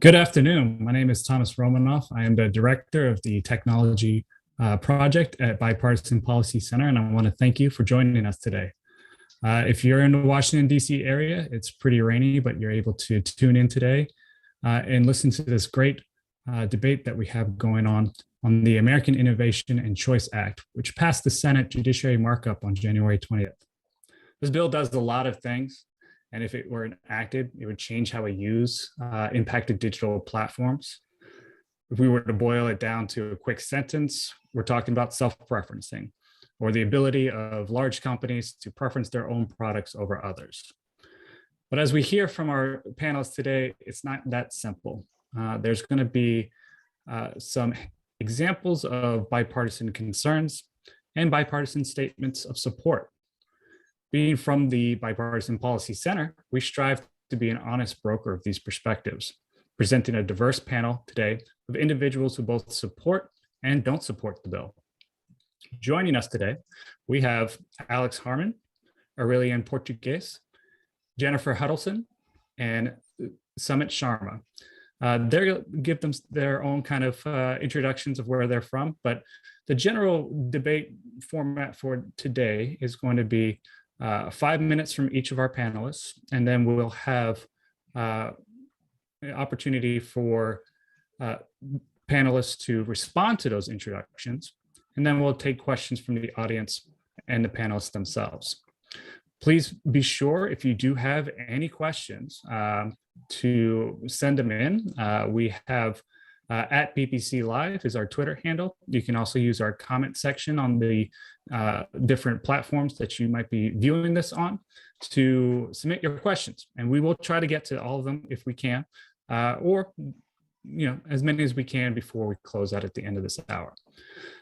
Good afternoon. My name is Thomas Romanoff. I am the director of the technology project at Bipartisan Policy Center, and I want to thank you for joining us today. If you're in the Washington, D.C. area, it's pretty rainy, but you're able to tune in today and listen to this great debate that we have going on the American Innovation and Choice Act, which passed the Senate Judiciary Markup on January 20th. This bill does a lot of things. And if it were enacted, it would change how we use impacted digital platforms. If we were to boil it down to a quick sentence, we're talking about self-preferencing, or the ability of large companies to preference their own products over others. But as we hear from our panelists today, it's not that simple. There's going to be some examples of bipartisan concerns and bipartisan statements of support. Being from the Bipartisan Policy Center, we strive to be an honest broker of these perspectives, presenting a diverse panel today of individuals who both support and don't support the bill. Joining us today, we have Alex Harmon, Aurelian Portugues, Jennifer Huddleston, and Sumit Sharma. They'll give them their own kind of introductions of where they're from, but the general debate format for today is going to be 5 minutes from each of our panelists, and then we'll have an opportunity for panelists to respond to those introductions, and then we'll take questions from the audience and the panelists themselves. Please be sure, if you do have any questions, to send them in. We have at BPC Live is our Twitter handle. You can also use our comment section on the different platforms that you might be viewing this on to submit your questions. And we will try to get to all of them if we can, or as many as we can before we close out at the end of this hour.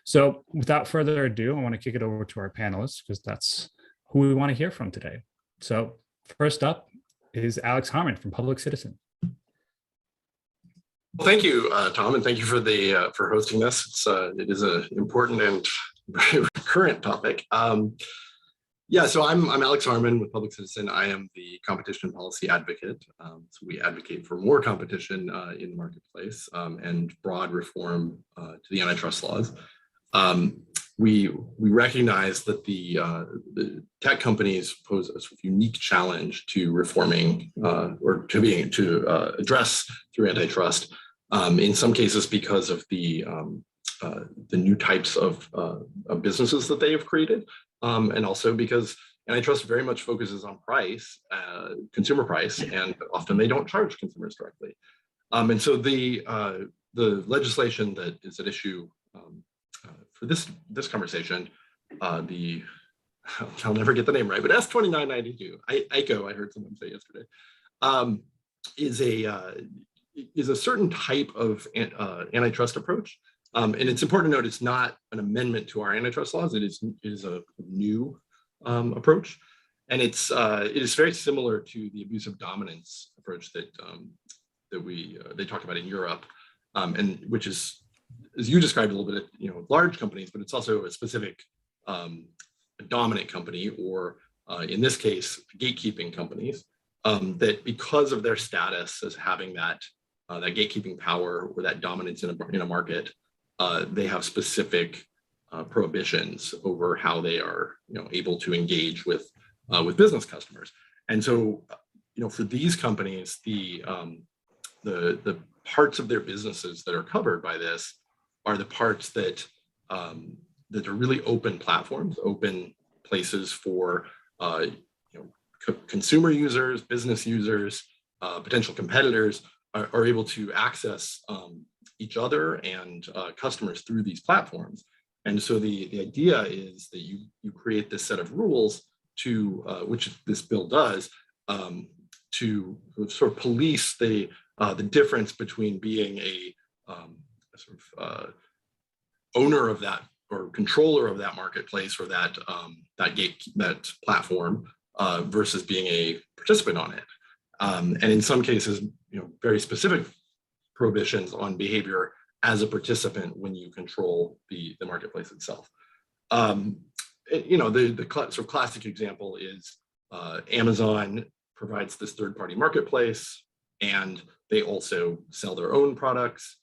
So without further ado, I want to kick it over to our panelists because that's who we want to hear from today. So first up is Alex Harmon from Public Citizen. Well, thank you, Tom, and thank you for hosting this. It is an important and very current topic. So I'm Alex Harmon with Public Citizen. I am the competition policy advocate. So we advocate for more competition in the marketplace and broad reform to the antitrust laws. We recognize that the tech companies pose a sort of unique challenge to reforming or to address through antitrust. In some cases, because of the new types of businesses that they have created, and also because antitrust very much focuses on price, consumer price, and often they don't charge consumers directly. And so the legislation that is at issue for this conversation, I'll never get the name right, but S2992, ICO, I heard someone say yesterday, is a certain type of antitrust approach. And it's important to note it's not an amendment to our antitrust laws. It is a new approach. And it is very similar to the abuse of dominance approach that they talk about in Europe, and which is, as you described a little bit, large companies, but it's also a specific a dominant company, or in this case, gatekeeping companies, that because of their status as having that gatekeeping power or that dominance in a market, they have specific prohibitions over how they are able to engage with business customers. And so for these companies, the parts of their businesses that are covered by this are the parts that are really open platforms, open places for consumer users, business users, potential competitors are able to access each other and customers through these platforms. And so the idea is that you create this set of rules to which this bill does, to sort of police the difference between being a sort of owner of that or controller of that marketplace or that platform versus being a participant on it. And in some cases, very specific prohibitions on behavior as a participant when you control the marketplace itself. The sort of classic example is Amazon provides this third-party marketplace, and they also sell their own products.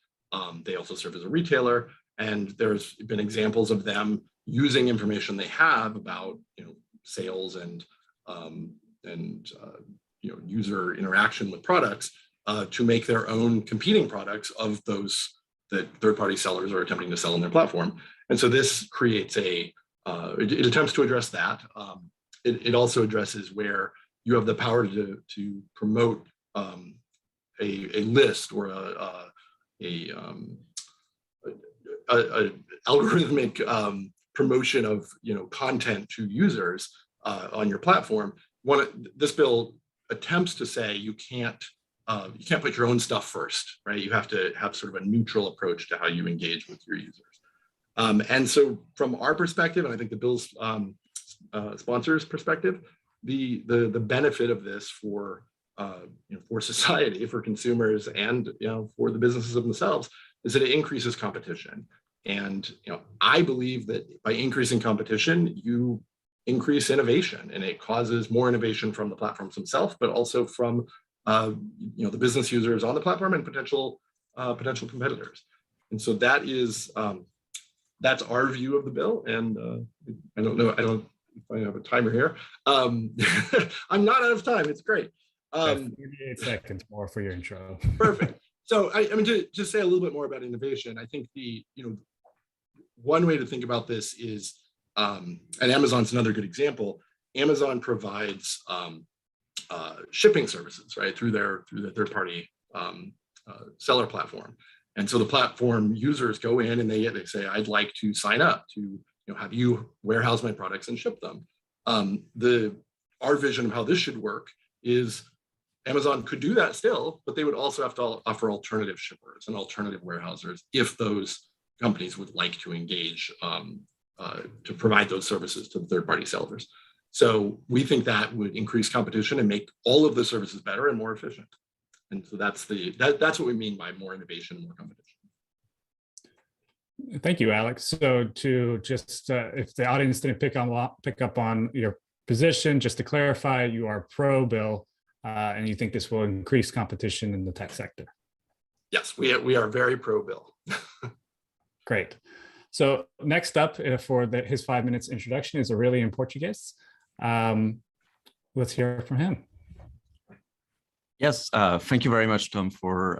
They also serve as a retailer. And there's been examples of them using information they have about, sales and user interaction with products to make their own competing products of those that third-party sellers are attempting to sell on their platform. And so this creates it attempts to address that. It also addresses where you have the power to promote a list or a algorithmic promotion of content to users on your platform. This bill attempts to say you can't put your own stuff first, right? You have to have sort of a neutral approach to how you engage with your users. And so from our perspective, and I think the bill's sponsors' perspective, the benefit of this for society, for consumers, and for the businesses themselves is that it increases competition. And I believe that by increasing competition, you increase innovation, and it causes more innovation from the platforms themselves, but also from the business users on the platform and potential competitors. And so that's our view of the bill. And I don't know if I have a timer here. I'm not out of time. It's great. 38 seconds more for your intro. Perfect. So I mean, to just say a little bit more about innovation, I think one way to think about this is, and Amazon's another good example. Amazon provides shipping services, right, through their third-party seller platform. And so the platform users go in and they say, I'd like to sign up to have you warehouse my products and ship them. Our vision of how this should work is Amazon could do that still, but they would also have to offer alternative shippers and alternative warehousers if those companies would like to engage to provide those services to the third-party sellers. So we think that would increase competition and make all of the services better and more efficient. And so that's what we mean by more innovation and more competition. Thank you, Alex. So to just, if the audience didn't pick up on your position, just to clarify, you are pro-bill and you think this will increase competition in the tech sector. Yes, we are very pro-bill. Great. So next up for his 5 minutes introduction is Aurelio in Portuguese. Let's hear from him. Yes, thank you very much, Tom, for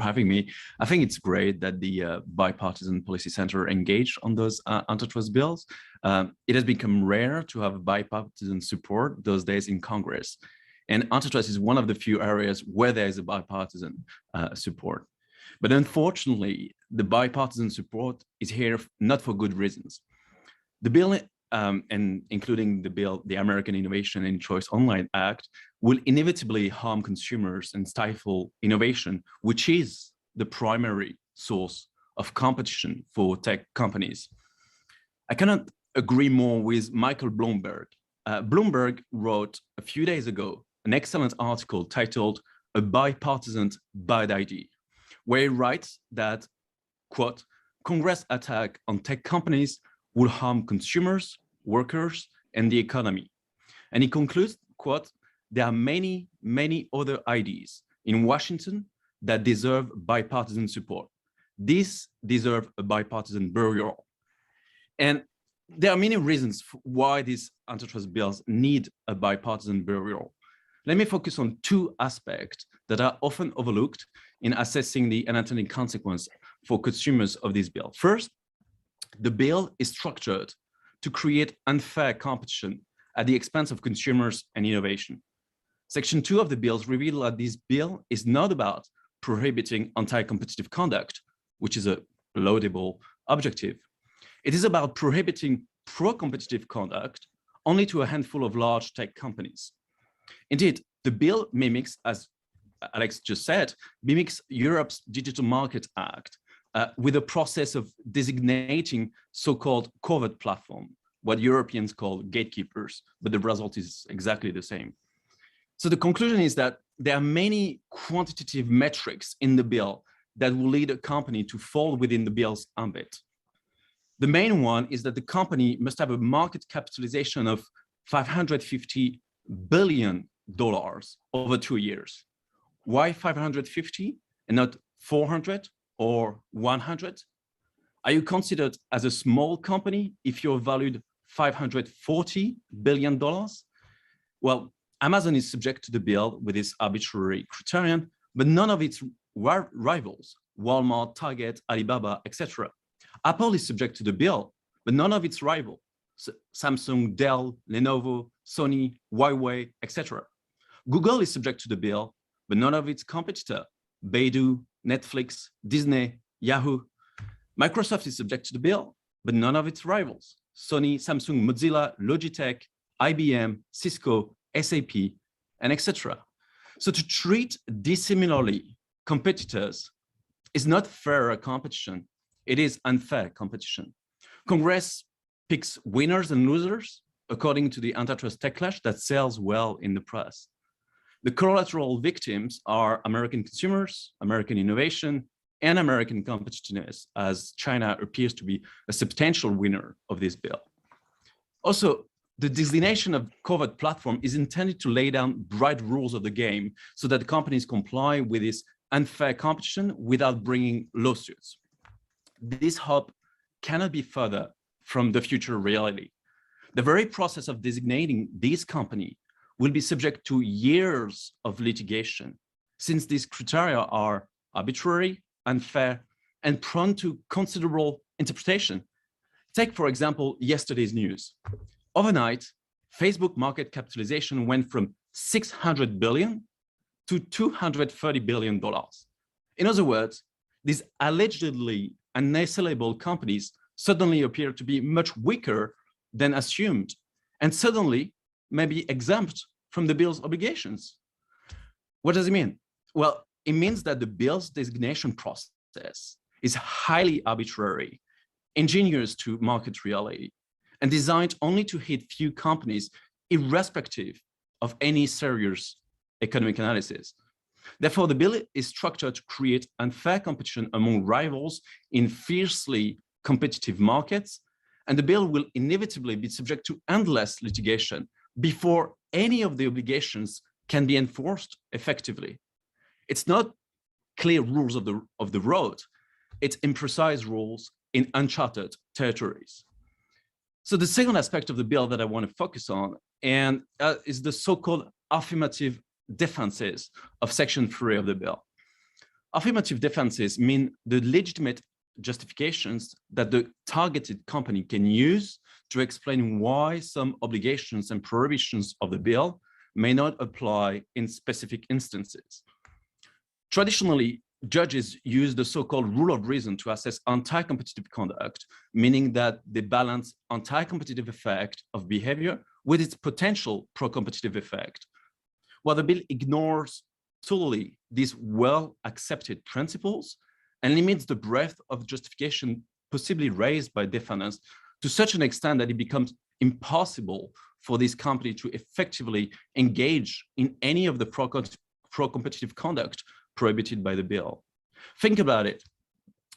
having me. I think it's great that the Bipartisan Policy Center engaged on those antitrust bills. It has become rare to have bipartisan support those days in Congress. And antitrust is one of the few areas where there is a bipartisan support. But unfortunately, the bipartisan support is here not for good reasons. The bill, and including the bill, the American Innovation and Choice Online Act, will inevitably harm consumers and stifle innovation, which is the primary source of competition for tech companies. I cannot agree more with Michael Bloomberg. Bloomberg wrote a few days ago an excellent article titled "A Bipartisan Bad Idea," where he writes that, quote, Congress attack on tech companies will harm consumers, workers, and the economy. And he concludes, quote, there are many, many other ideas in Washington that deserve bipartisan support. These deserve a bipartisan burial. And there are many reasons why these antitrust bills need a bipartisan burial. Let me focus on two aspects that are often overlooked in assessing the unintended consequence for consumers of this bill. First, the bill is structured to create unfair competition at the expense of consumers and innovation. Section 2 of the bill reveals that this bill is not about prohibiting anti-competitive conduct, which is a laudable objective. It is about prohibiting pro-competitive conduct only to a handful of large tech companies. Indeed, the bill mimics, as Alex just said, mimics Europe's Digital Market Act with a process of designating so-called covert platform, what Europeans call gatekeepers, but the result is exactly the same. So the conclusion is that there are many quantitative metrics in the bill that will lead a company to fall within the bill's ambit. The main one is that the company must have a market capitalization of $550 billion over 2 years, Why 550 and not 400 or 100? Are you considered as a small company if you're valued $540 billion? Well, Amazon is subject to the bill with its arbitrary criterion, but none of its rivals, Walmart, Target, Alibaba, etc. Apple is subject to the bill, but none of its rivals, Samsung, Dell, Lenovo, Sony, Huawei, etc. Google is subject to the bill, but none of its competitors, Baidu, Netflix, Disney, Yahoo. Microsoft is subject to the bill, but none of its rivals, Sony, Samsung, Mozilla, Logitech, IBM, Cisco, SAP, and etc. So to treat dissimilarly competitors is not fair competition, it is unfair competition. Congress picks winners and losers according to the antitrust techlash that sells well in the press. The collateral victims are American consumers, American innovation, and American competitiveness, as China appears to be a substantial winner of this bill. Also, the designation of covered platform is intended to lay down bright rules of the game so that companies comply with this unfair competition without bringing lawsuits. This hope cannot be further from the future reality. The very process of designating this company will be subject to years of litigation, since these criteria are arbitrary, unfair, and prone to considerable interpretation. Take, for example, yesterday's news. Overnight, Facebook market capitalization went from $600 billion to $230 billion. In other words, these allegedly unassailable companies suddenly appear to be much weaker than assumed, and suddenly may be exempt from the bill's obligations. What does it mean? Well, it means that the bill's designation process is highly arbitrary, ingenious to market reality, and designed only to hit few companies irrespective of any serious economic analysis. Therefore, the bill is structured to create unfair competition among rivals in fiercely competitive markets, and the bill will inevitably be subject to endless litigation before any of the obligations can be enforced effectively. It's not clear rules of the road, it's imprecise rules in uncharted territories. So the second aspect of the bill that I want to focus on is the so-called affirmative defenses of Section 3 of the bill. Affirmative defenses mean the legitimate justifications that the targeted company can use to explain why some obligations and prohibitions of the bill may not apply in specific instances. Traditionally, judges use the so-called rule of reason to assess anti-competitive conduct, meaning that they balance anti-competitive effect of behavior with its potential pro-competitive effect. While the bill ignores totally these well-accepted principles and limits the breadth of justification possibly raised by defendants to such an extent that it becomes impossible for this company to effectively engage in any of the pro-competitive conduct prohibited by the bill. Think about it.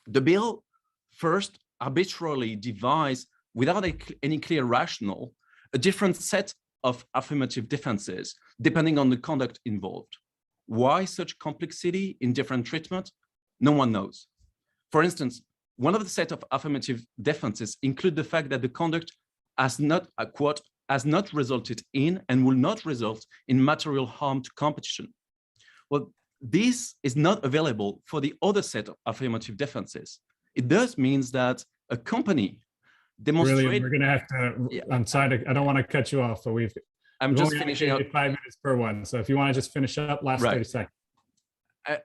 The bill first arbitrarily divides, without any clear rationale, a different set of affirmative defenses depending on the conduct involved. Why such complexity in different treatment? No one knows. For instance, one of the set of affirmative defenses include the fact that the conduct has not, quote, has not resulted in and will not result in material harm to competition. Well, this is not available for the other set of affirmative defenses. It does means that a company demonstrates. Really, we're going to have to, yeah. I'm sorry, I don't want to cut you off, but I'm just finishing up. 5 minutes per one. So if you want to just finish up, last 30 seconds.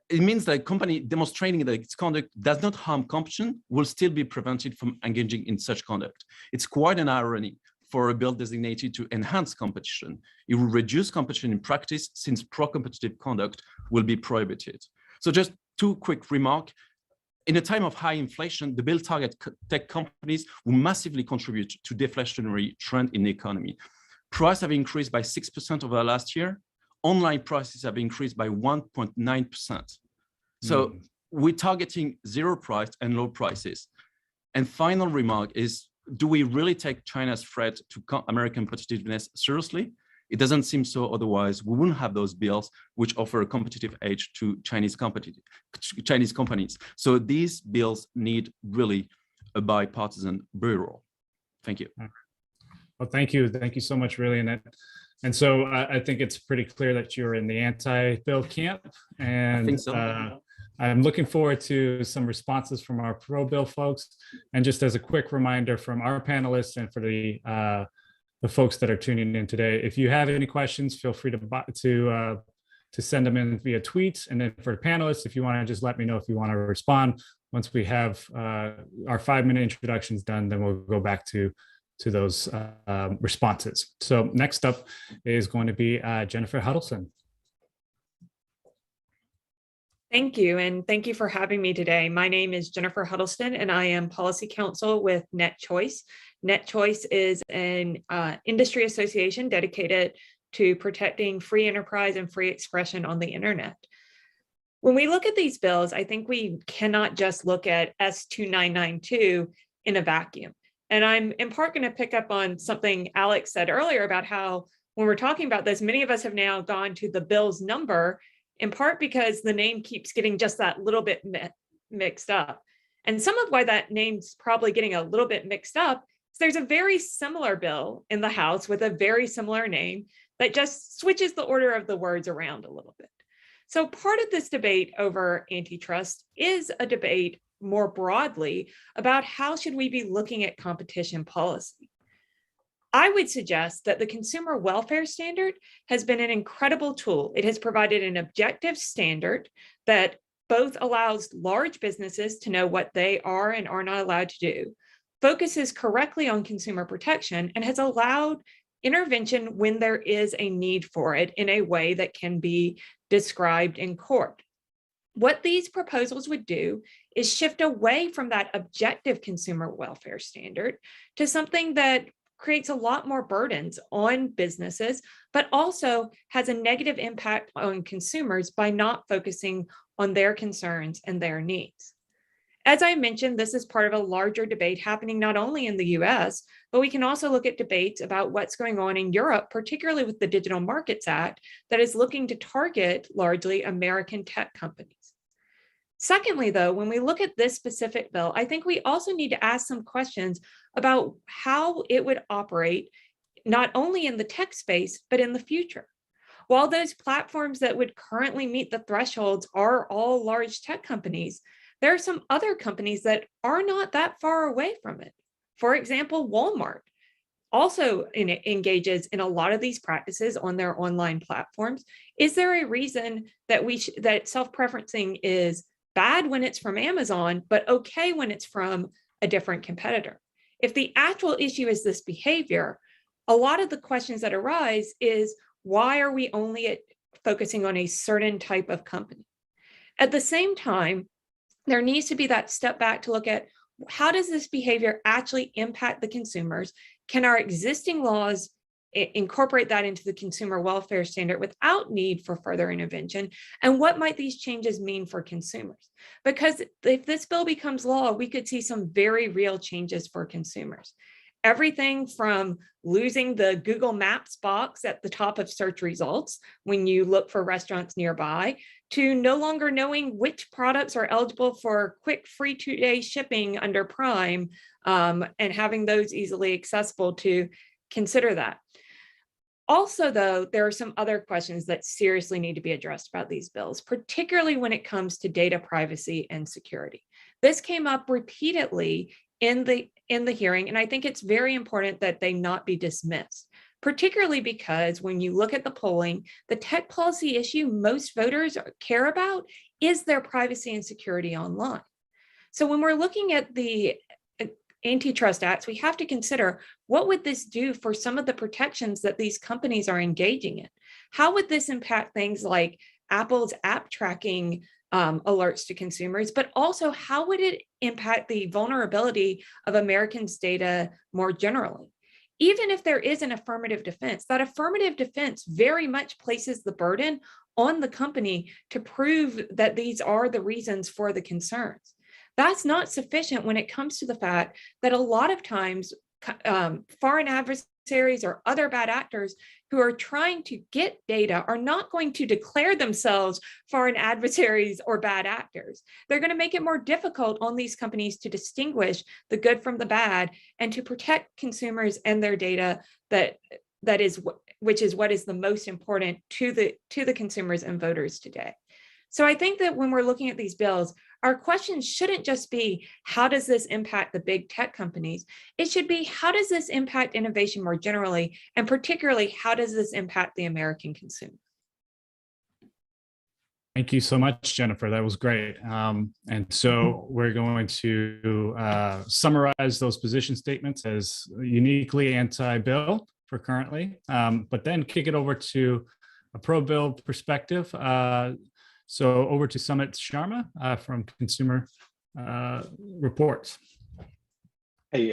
It means that a company demonstrating that its conduct does not harm competition will still be prevented from engaging in such conduct. It's quite an irony for a bill designated to enhance competition. It will reduce competition in practice since pro-competitive conduct will be prohibited. So just two quick remarks. In a time of high inflation, the bill targets tech companies who massively contribute to deflationary trend in the economy. Prices have increased by 6% over the last year. Online prices have increased by 1.9%. So we're targeting zero price and low prices. And final remark is, do we really take China's threat to American competitiveness seriously? It doesn't seem so, otherwise we wouldn't have those bills which offer a competitive edge to Chinese companies. So these bills need really a bipartisan bureau. Thank you. Well, thank you. Thank you so much, really. And so I think it's pretty clear that you're in the anti-bill camp. And I think so. I'm looking forward to some responses from our pro-bill folks. And just as a quick reminder from our panelists and for the folks that are tuning in today, if you have any questions, feel free to send them in via tweets. And then for the panelists, if you want to just let me know if you want to respond. Once we have our 5-minute introductions done, then we'll go back to those responses. So next up is going to be Jennifer Huddleston. Thank you, and thank you for having me today. My name is Jennifer Huddleston, and I am Policy Counsel with NetChoice. NetChoice is an industry association dedicated to protecting free enterprise and free expression on the internet. When we look at these bills, I think we cannot just look at S2992 in a vacuum. And I'm in part going to pick up on something Alex said earlier about how when we're talking about this, many of us have now gone to the bill's number, in part because the name keeps getting just that little bit mixed up. And some of why that name's probably getting a little bit mixed up is there's a very similar bill in the House with a very similar name that just switches the order of the words around a little bit. So part of this debate over antitrust is a debate more broadly about how should we be looking at competition policy. I would suggest that the consumer welfare standard has been an incredible tool. It has provided an objective standard that both allows large businesses to know what they are and are not allowed to do, focuses correctly on consumer protection, and has allowed intervention when there is a need for it in a way that can be described in court. What these proposals would do is shift away from that objective consumer welfare standard to something that creates a lot more burdens on businesses, but also has a negative impact on consumers by not focusing on their concerns and their needs. As I mentioned, this is part of a larger debate happening not only in the US, but we can also look at debates about what's going on in Europe, particularly with the Digital Markets Act, that is looking to target largely American tech companies. Secondly, though, when we look at this specific bill, I think we also need to ask some questions about how it would operate, not only in the tech space, but in the future. While those platforms that would currently meet the thresholds are all large tech companies, there are some other companies that are not that far away from it. For example, Walmart also engages in a lot of these practices on their online platforms. Is there a reason that that self-preferencing is bad when it's from Amazon, but okay when it's from a different competitor? If the actual issue is this behavior, a lot of the questions that arise is, why are we only focusing on a certain type of company? At the same time, there needs to be that step back to look at, how does this behavior actually impact the consumers? Can our existing laws incorporate that into the consumer welfare standard without need for further intervention? And what might these changes mean for consumers? Because if this bill becomes law, we could see some very real changes for consumers. Everything from losing the Google Maps box at the top of search results when you look for restaurants nearby, to no longer knowing which products are eligible for quick free 2-day shipping under Prime, and having those easily accessible to consider that. Also, though, there are some other questions that seriously need to be addressed about these bills, particularly when it comes to data privacy and security. This came up repeatedly in the hearing, and I think it's very important that they not be dismissed, particularly because when you look at the polling, the tech policy issue most voters care about is their privacy and security online. So when we're looking at the antitrust acts, we have to consider, what would this do for some of the protections that these companies are engaging in? How would this impact things like Apple's app tracking alerts to consumers, but also how would it impact the vulnerability of Americans' data more generally? Even if there is an affirmative defense, that affirmative defense very much places the burden on the company to prove that these are the reasons for the concerns. That's not sufficient when it comes to the fact that a lot of times foreign adversaries or other bad actors who are trying to get data are not going to declare themselves foreign adversaries or bad actors. They're going to make it more difficult on these companies to distinguish the good from the bad and to protect consumers and their data which is what is the most important to the consumers and voters today. So I think that when we're looking at these bills, our question shouldn't just be, how does this impact the big tech companies? It should be, how does this impact innovation more generally? And particularly, how does this impact the American consumer? Thank you so much, Jennifer. That was great. And so we're going to summarize those position statements as uniquely anti-bill for currently, but then kick it over to a pro-bill perspective. So over to Sumit Sharma from Consumer Reports. Hey,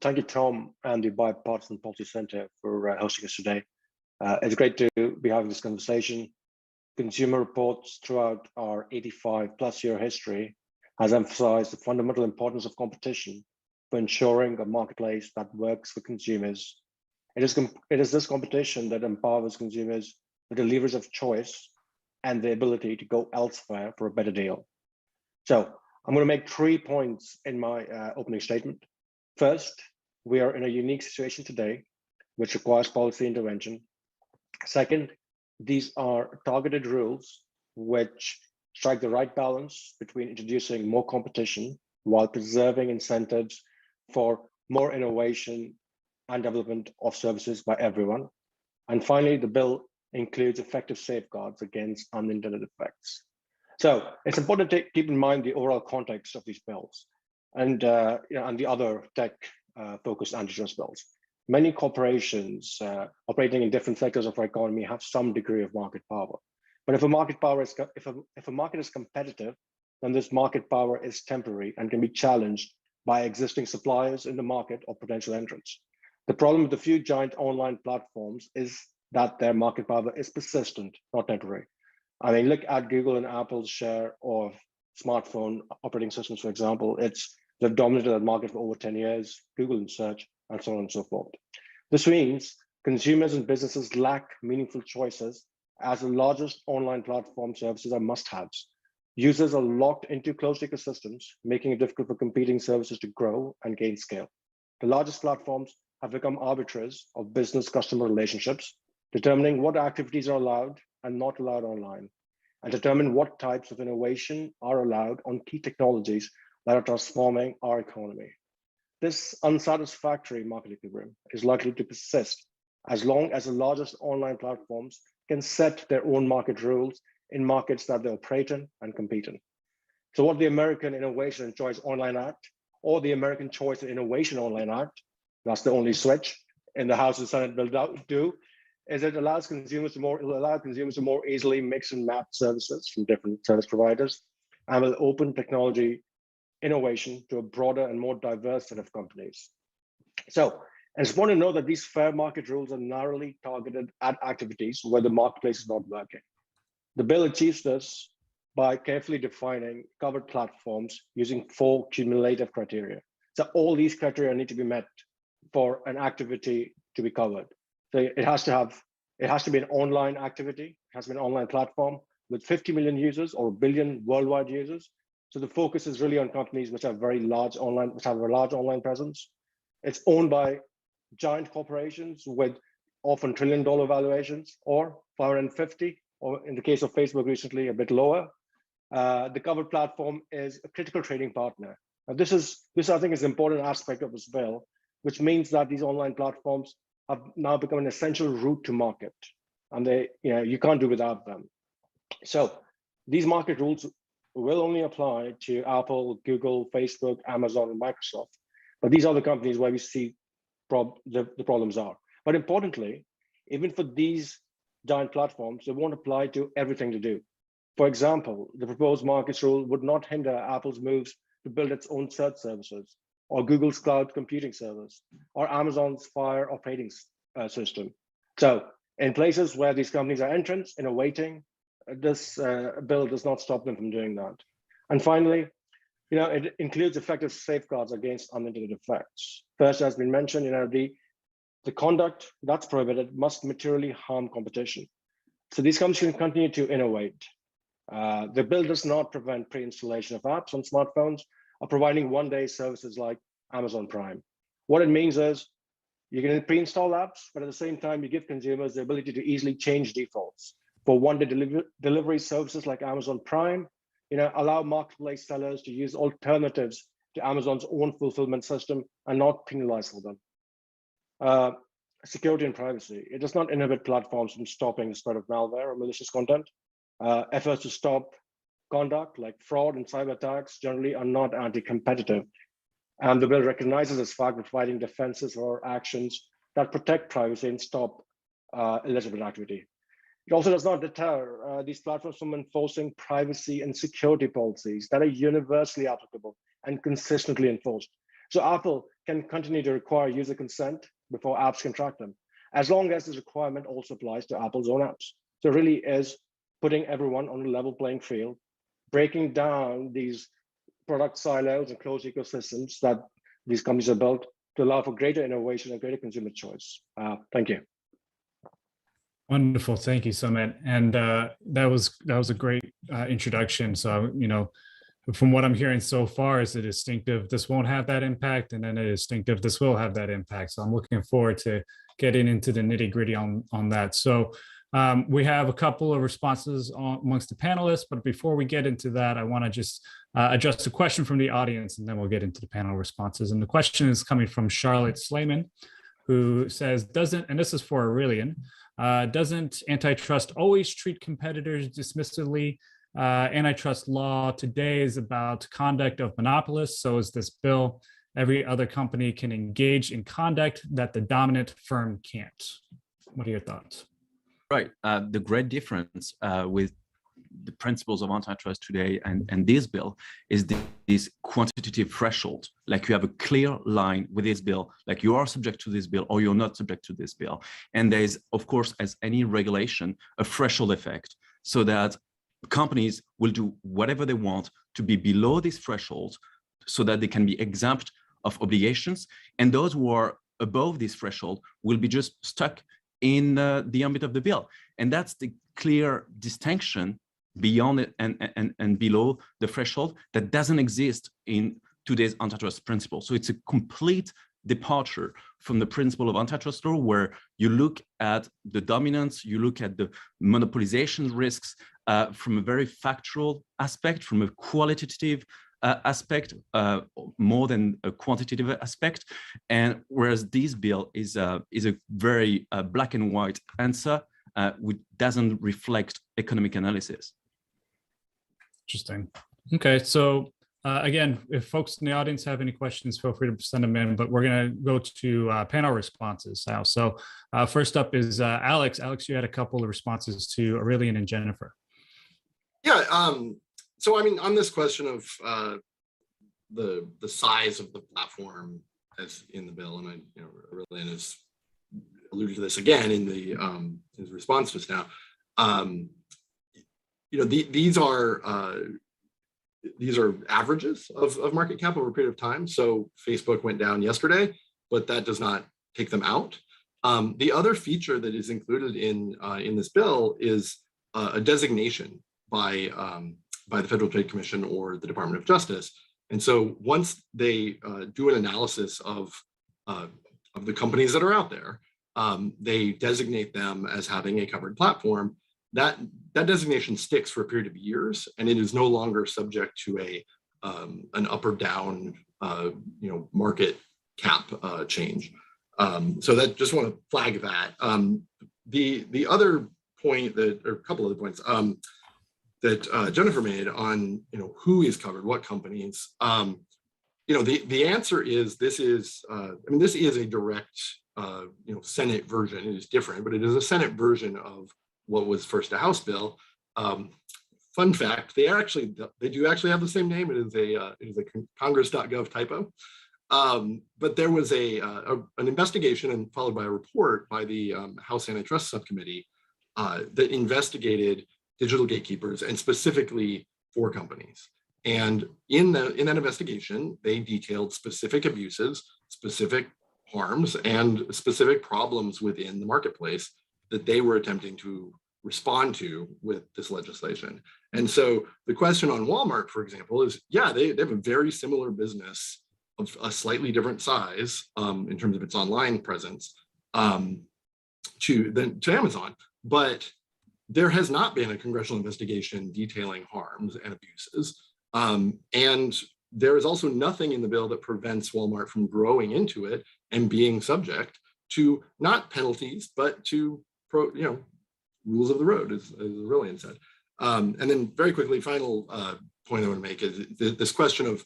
thank you, Tom, and the Bipartisan Policy Center for hosting us today. It's great to be having this conversation. Consumer Reports, throughout our 85-plus-year history, has emphasized the fundamental importance of competition for ensuring a marketplace that works for consumers. It is this competition that empowers consumers with the levers of choice and the ability to go elsewhere for a better deal. So I'm going to make 3 points in my opening statement. First, we are in a unique situation today, which requires policy intervention. Second, these are targeted rules which strike the right balance between introducing more competition while preserving incentives for more innovation and development of services by everyone. And finally, the bill includes effective safeguards against unintended effects. So it's important to keep in mind the overall context of these bills and the other tech-focused antitrust bills. Many corporations operating in different sectors of our economy have some degree of market power. But if a market is competitive, then this market power is temporary and can be challenged by existing suppliers in the market or potential entrants. The problem with the few giant online platforms is that their market power is persistent, not temporary. I mean, look at Google and Apple's share of smartphone operating systems, for example. They've dominated that market for over 10 years, Google in search, and so on and so forth. This means consumers and businesses lack meaningful choices, as the largest online platform services are must-haves. Users are locked into closed ecosystems, making it difficult for competing services to grow and gain scale. The largest platforms have become arbiters of business-customer relationships, determining what activities are allowed and not allowed online, and determine what types of innovation are allowed on key technologies that are transforming our economy. This unsatisfactory market equilibrium is likely to persist as long as the largest online platforms can set their own market rules in markets that they operate in and compete in. So what the American Innovation and Choice Online Act or the American Choice and Innovation Online Act, that's the only switch in the House and Senate bill do, is it allows consumers to more easily mix and match services from different service providers, and will open technology innovation to a broader and more diverse set of companies. So it's important to know that these fair market rules are narrowly targeted at activities where the marketplace is not working. The bill achieves this by carefully defining covered platforms using 4 cumulative criteria. So all these criteria need to be met for an activity to be covered. So it has to be an online activity, it has to be an online platform with 50 million users or 1 billion worldwide users. So the focus is really on companies which have a large online presence. It's owned by giant corporations with often $1 trillion valuations, or 550, or in the case of Facebook recently, a bit lower. The covered platform is a critical trading partner. Now this I think is an important aspect of this bill, which means that these online platforms have now become an essential route to market, and you can't do without them. So these market rules will only apply to Apple, Google, Facebook, Amazon, and Microsoft. But these are the companies where we see the problems are. But importantly, even for these giant platforms, it won't apply to everything to do. For example, the proposed markets rule would not hinder Apple's moves to build its own search services, or Google's cloud computing service, or Amazon's Fire operating system. So in places where these companies are entrants innovating, this bill does not stop them from doing that. And finally, it includes effective safeguards against unintended effects. First, as been mentioned, the conduct that's prohibited must materially harm competition. So these companies can continue to innovate. The bill does not prevent pre-installation of apps on smartphones or providing one-day services like Amazon Prime. What it means is you can pre-install apps, but at the same time, you give consumers the ability to easily change defaults. For one-day delivery services like Amazon Prime, allow marketplace sellers to use alternatives to Amazon's own fulfillment system and not penalize for them. Security and privacy. It does not inhibit platforms from stopping the spread of malware or malicious content. Efforts to stop conduct like fraud and cyber attacks generally are not anti-competitive. And the bill recognizes this fact by providing defenses or actions that protect privacy and stop illegitimate activity. It also does not deter these platforms from enforcing privacy and security policies that are universally applicable and consistently enforced. So Apple can continue to require user consent before apps can track them, as long as this requirement also applies to Apple's own apps. So it really is putting everyone on a level playing field, breaking down these product silos and closed ecosystems that these companies are built to allow for greater innovation and greater consumer choice. Thank you. Wonderful, thank you, Sumit. And that was a great introduction. So from what I'm hearing so far, is a distinctive this won't have that impact, and then a distinctive this will have that impact. So I'm looking forward to getting into the nitty gritty on that. So we have a couple of responses amongst the panelists, but before we get into that, I want to just address a question from the audience, and then we'll get into the panel responses. And the question is coming from Charlotte Slayman, who says, and this is for Aurelian, doesn't antitrust always treat competitors dismissively? Antitrust law today is about conduct of monopolists. So is this bill. Every other company can engage in conduct that the dominant firm can't. What are your thoughts? Right. The great difference with the principles of antitrust today and this bill is this quantitative threshold. Like you have a clear line with this bill, like you are subject to this bill or you're not subject to this bill. And there is, of course, as any regulation, a threshold effect, so that companies will do whatever they want to be below this threshold so that they can be exempt of obligations. And those who are above this threshold will be just stuck in the ambit of the bill. And that's the clear distinction beyond it and below the threshold that doesn't exist in today's antitrust principle. So it's a complete departure from the principle of antitrust law, where you look at the dominance, you look at the monopolization risks from a very factual aspect, from a qualitative aspect, more than a quantitative aspect. And whereas this bill is a very black and white answer, which doesn't reflect economic analysis. Interesting. Okay, so again, if folks in the audience have any questions, feel free to send them in, but we're going to go to panel responses now. So first up is Alex. Alex, you had a couple of responses to Aurelian and Jennifer. Yeah, so I mean, on this question of the size of the platform as in the bill, and Aurelian has alluded to this again in the his response just now. These are averages of market cap over a period of time. So Facebook went down yesterday, but that does not take them out. The other feature that is included in this bill is a designation by the Federal Trade Commission or the Department of Justice. And so once they do an analysis of the companies that are out there, they designate them as having a covered platform. That designation sticks for a period of years, and it is no longer subject to an up or down market cap change. So that just want to flag that. The other point or a couple other points that Jennifer made on who is covered, what companies. The answer is this is a direct Senate version. It is different, but it is a Senate version of what was first a House bill. Fun fact: they do actually have the same name. It is a Congress.gov typo. But there was an investigation and followed by a report by the House Antitrust Subcommittee that investigated digital gatekeepers and specifically 4 companies. And in that investigation, they detailed specific abuses, specific harms, and specific problems within the marketplace that they were attempting to respond to with this legislation. And so the question on Walmart, for example, is, yeah, they have a very similar business of a slightly different size in terms of its online presence to Amazon, but there has not been a congressional investigation detailing harms and abuses. And there is also nothing in the bill that prevents Walmart from growing into it and being subject to not penalties, but to rules of the road, as Aurelian said. And then very quickly, final point I want to make is this question of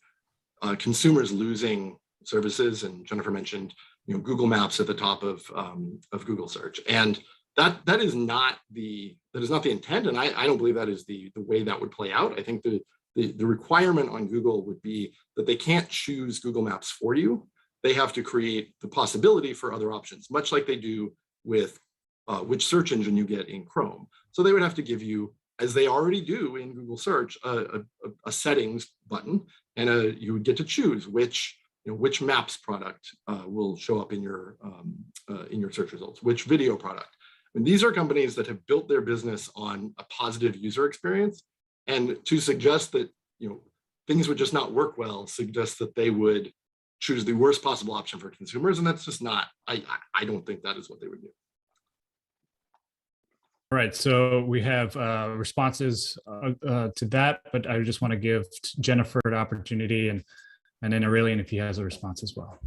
consumers losing services. And Jennifer mentioned, Google Maps at the top of Google search, and that is not the intent, and I don't believe that is the way that would play out. I think the requirement on Google would be that they can't choose Google Maps for you. They have to create the possibility for other options, much like they do with which search engine you get in Chrome. So they would have to give you, as they already do in Google search, a settings button, and you would get to choose which Maps product will show up in your search results, which video product. And these are companies that have built their business on a positive user experience, and to suggest that things would just not work well suggests that they would choose the worst possible option for consumers, and that's just not. I don't think that is what they would do. All right, so we have responses to that, but I just want to give Jennifer an opportunity, and then Aurelian if he has a response as well.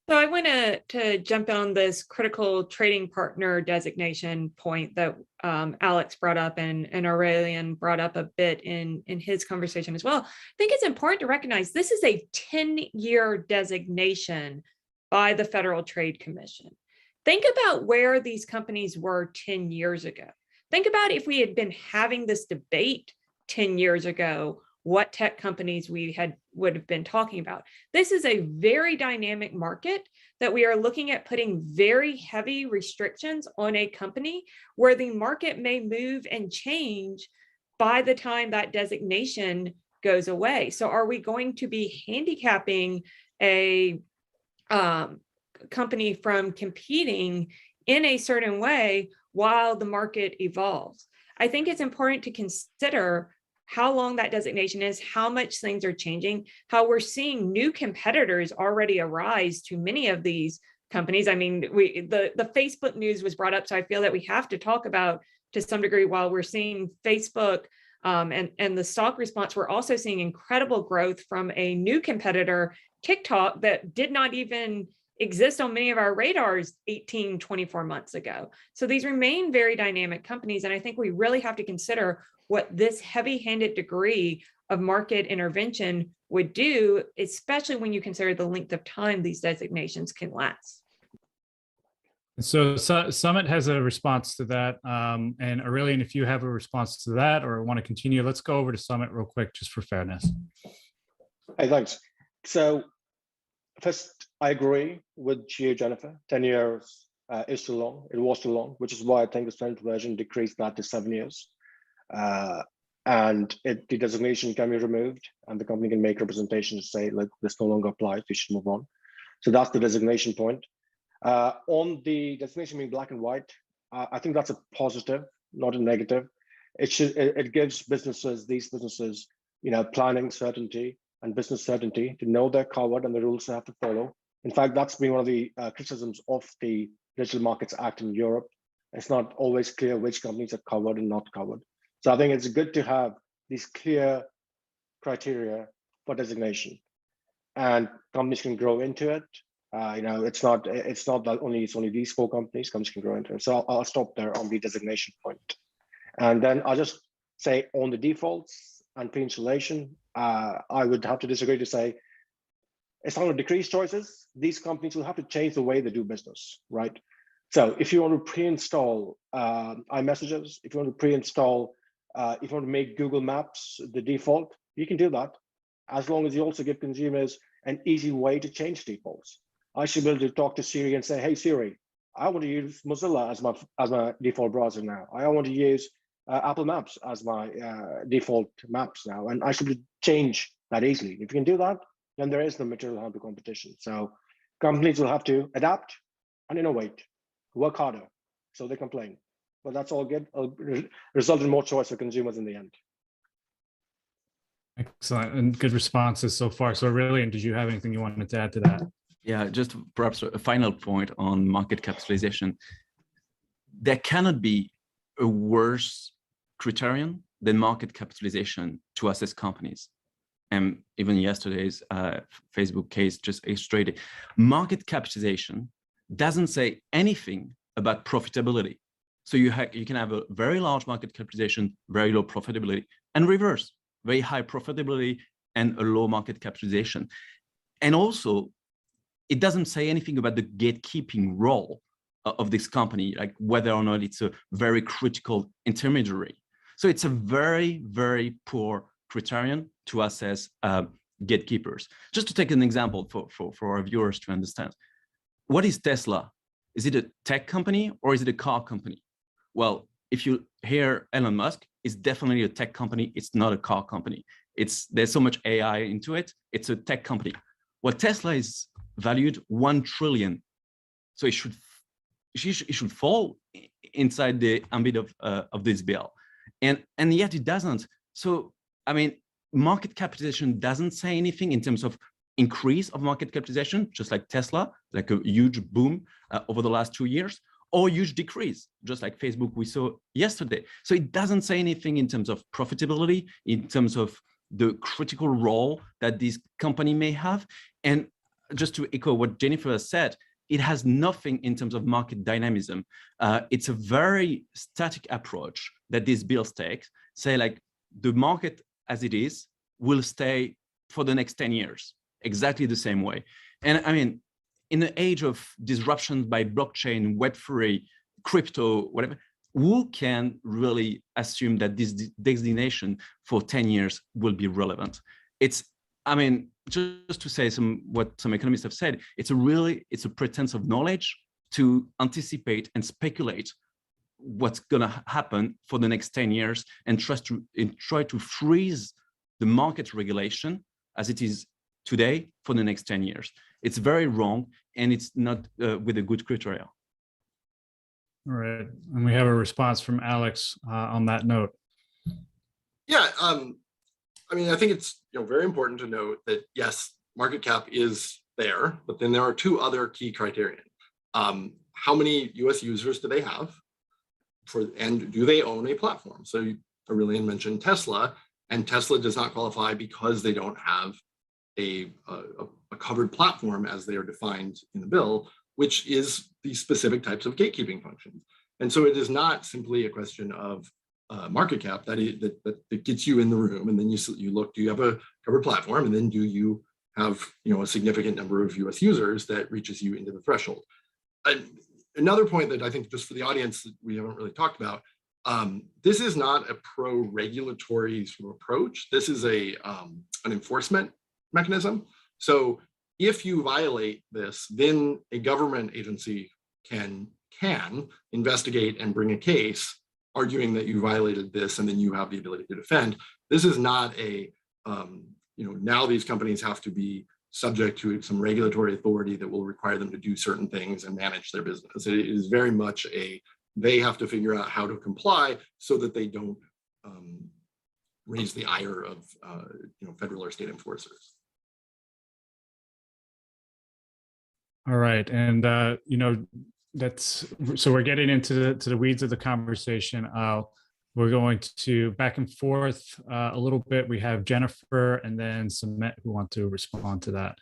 So I want to jump on this critical trading partner designation point that Alex brought up and Aurelian brought up a bit in his conversation as well. I think it's important to recognize this is a 10-year designation by the Federal Trade Commission. Think about where these companies were 10 years ago. Think about if we had been having this debate 10 years ago, what tech companies we would have been talking about. This is a very dynamic market that we are looking at putting very heavy restrictions on a company where the market may move and change by the time that designation goes away. So are we going to be handicapping a company from competing in a certain way while the market evolves? I think it's important to consider how long that designation is, how much things are changing, how we're seeing new competitors already arise to many of these companies. I mean, the Facebook news was brought up, so I feel that we have to talk about, to some degree, while we're seeing Facebook and the stock response, we're also seeing incredible growth from a new competitor, TikTok, that did not even exist on many of our radars 18, 24 months ago. So these remain very dynamic companies, and I think we really have to consider what this heavy-handed degree of market intervention would do, especially when you consider the length of time these designations can last. So Summit has a response to that. And Aurelian, if you have a response to that or want to continue, let's go over to Summit real quick, just for fairness. Hey, thanks. So first, I agree with you, Jennifer. 10 years is too long. It was too long, which is why I think the Senate version decreased that to 7 years. And the designation can be removed, and the company can make representations to say, look, this no longer applies, we should move on. So that's the designation point. On the designation being black and white, I think that's a positive, not a negative. It gives these businesses, planning certainty and business certainty to know they're covered and the rules they have to follow. In fact, that's been one of the criticisms of the Digital Markets Act in Europe. It's not always clear which companies are covered and not covered. So I think it's good to have these clear criteria for designation, and companies can grow into it. It's not that it's only these 4 companies can grow into it. So I'll stop there on the designation point. And then I'll just say on the defaults and pre-installation, I would have to disagree to say it's not going to decrease choices. These companies will have to change the way they do business, right? So if you want to pre-install iMessages, if you want to pre-install, if you want to make Google Maps the default, you can do that, as long as you also give consumers an easy way to change defaults. I should be able to talk to Siri and say, hey Siri, I want to use Mozilla as my default browser now. I want to use Apple Maps as my default maps now, and I should change that easily. If you can do that, then there is no material harm to competition. So companies will have to adapt and innovate, work harder, so they complain. But that's all good. It'll result in more choice for consumers in the end. Excellent, and good responses so far. So Aurelian, did you have anything you wanted to add to that? Yeah, just perhaps a final point on market capitalization. There cannot be a worse criterion than market capitalization to assess companies. And even yesterday's Facebook case just illustrated market capitalization doesn't say anything about profitability. So you can have a very large market capitalization, very low profitability, and reverse, very high profitability and a low market capitalization. And also, it doesn't say anything about the gatekeeping role of this company, like whether or not it's a very critical intermediary. So it's a very, very poor criterion to assess gatekeepers. Just to take an example for our viewers to understand, what is Tesla? Is it a tech company or is it a car company? Well, if you hear Elon Musk, it's definitely a tech company. It's not a car company. There's so much AI into it. It's a tech company. Well, Tesla is valued 1 trillion. So it should fall inside the ambit of this bill. And yet it doesn't. So, I mean, market capitalization doesn't say anything in terms of increase of market capitalization, just like Tesla, like a huge boom over the last 2 years, or huge decrease, just like Facebook we saw yesterday. So it doesn't say anything in terms of profitability, in terms of the critical role that this company may have. And just to echo what Jennifer has said, it has nothing in terms of market dynamism. It's a very static approach that these bills take, say like the market as it is will stay for the next 10 years, exactly the same way. And I mean, in the age of disruptions by blockchain, Web3, crypto, whatever, who can really assume that this designation for 10 years will be relevant? I mean, just to say what some economists have said, it's a pretense of knowledge to anticipate and speculate what's going to happen for the next 10 years and try to freeze the market regulation as it is today for the next 10 years. It's very wrong, and it's not with a good criteria. All right, and we have a response from Alex on that note. Yeah, I mean, I think it's very important to note that yes, market cap is there, but then there are two other key criterion. How many US users do they have? And do they own a platform? So Aurelian mentioned Tesla, and Tesla does not qualify because they don't have a covered platform as they are defined in the bill, which is the specific types of gatekeeping functions. And so it is not simply a question of market cap that gets you in the room, and then you look, do you have a covered platform, and then do you have a significant number of US users that reaches you into the threshold. Another point that I think just for the audience that we haven't really talked about, this is not a pro-regulatory sort of approach. This is an enforcement mechanism. So if you violate this, then a government agency can investigate and bring a case arguing that you violated this, and then you have the ability to defend. This is not now these companies have to be subject to some regulatory authority that will require them to do certain things and manage their business. It is very much they have to figure out how to comply so that they don't raise the ire of federal or state enforcers. All right, and so we're getting into the weeds of the conversation. We're going to back and forth a little bit. We have Jennifer and then Samet who want to respond to that.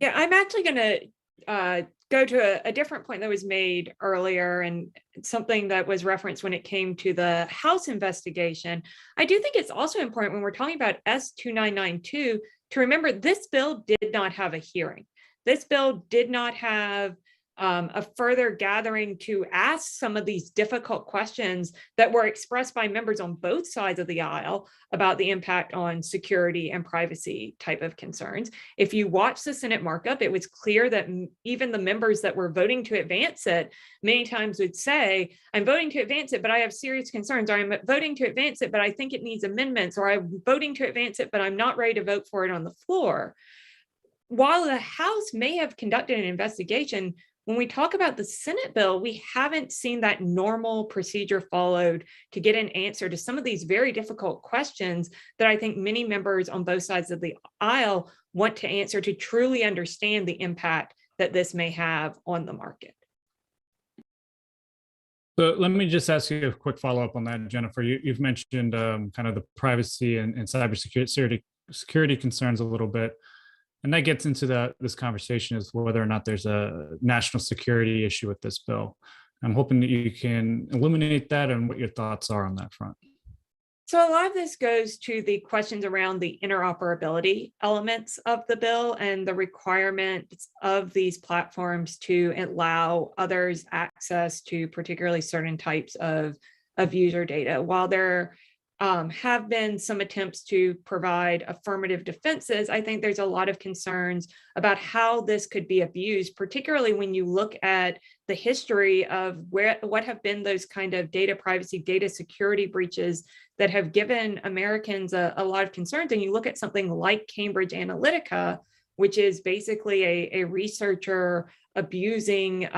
Yeah, I'm actually going to go to a different point that was made earlier, and something that was referenced when it came to the House investigation. I do think it's also important when we're talking about S2992 to remember this bill did not have a hearing. This bill did not have a further gathering to ask some of these difficult questions that were expressed by members on both sides of the aisle about the impact on security and privacy type of concerns. If you watch the Senate markup, it was clear that even the members that were voting to advance it many times would say, I'm voting to advance it, but I have serious concerns, or I'm voting to advance it, but I think it needs amendments, or I'm voting to advance it, but I'm not ready to vote for it on the floor. While the House may have conducted an investigation, when we talk about the Senate bill, we haven't seen that normal procedure followed to get an answer to some of these very difficult questions that I think many members on both sides of the aisle want to answer to truly understand the impact that this may have on the market. So let me just ask you a quick follow-up on that, Jennifer. You've mentioned kind of the privacy and cybersecurity concerns a little bit. And that gets into this conversation is whether or not there's a national security issue with this bill. I'm hoping that you can illuminate that and what your thoughts are on that front. So a lot of this goes to the questions around the interoperability elements of the bill and the requirements of these platforms to allow others access to particularly certain types of user data. While there have been some attempts to provide affirmative defenses, I think there's a lot of concerns about how this could be abused, particularly when you look at the history of what have been those kind of data privacy, data security breaches that have given Americans a lot of concerns. And you look at something like Cambridge Analytica, which is basically a researcher abusing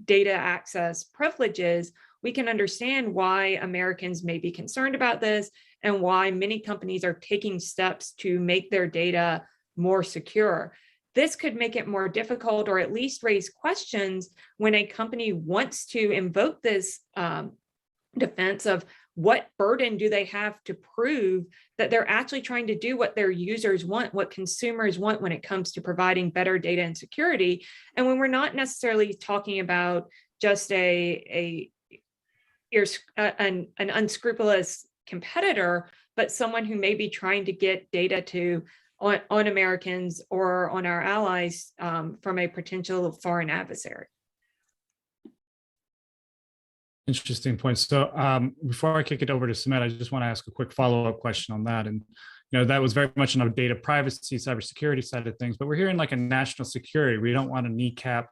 data access privileges, we can understand why Americans may be concerned about this and why many companies are taking steps to make their data more secure. This could make it more difficult, or at least raise questions when a company wants to invoke this defense of what burden do they have to prove that they're actually trying to do what their users want, what consumers want when it comes to providing better data and security. And when we're not necessarily talking about just an unscrupulous competitor, but someone who may be trying to get data on Americans or on our allies from a potential foreign adversary. Interesting point. So before I kick it over to Sumit, I just want to ask a quick follow-up question on that. And that was very much on the data privacy, cybersecurity side of things, but we're hearing like a national security. We don't want to kneecap